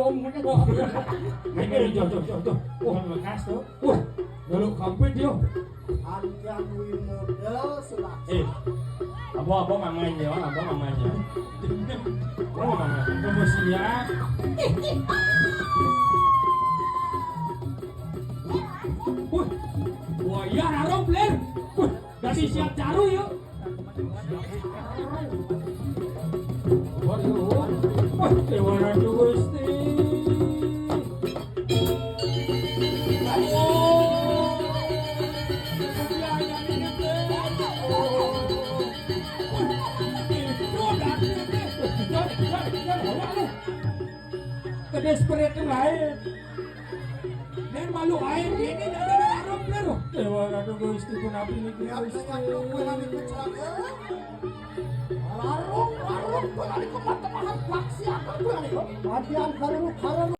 om kok. Ini jauh. Wah, bekas tuh. Wah, jaluk kampit yo. Anjang wih model selak. Abo mamanya, abo mamanya. Oh, mamanya. Promosian. Wah, ya harap ler. Kasih siap jaru yuk. Wah, dewa Gusti. Desperate lain. Dan malu air ini ada larut lero. Dewa Ratu Gusti pun api ini Gusti. Larung, larung, kembali ke mata mahat plaksi apa tuh nih? Hadian karung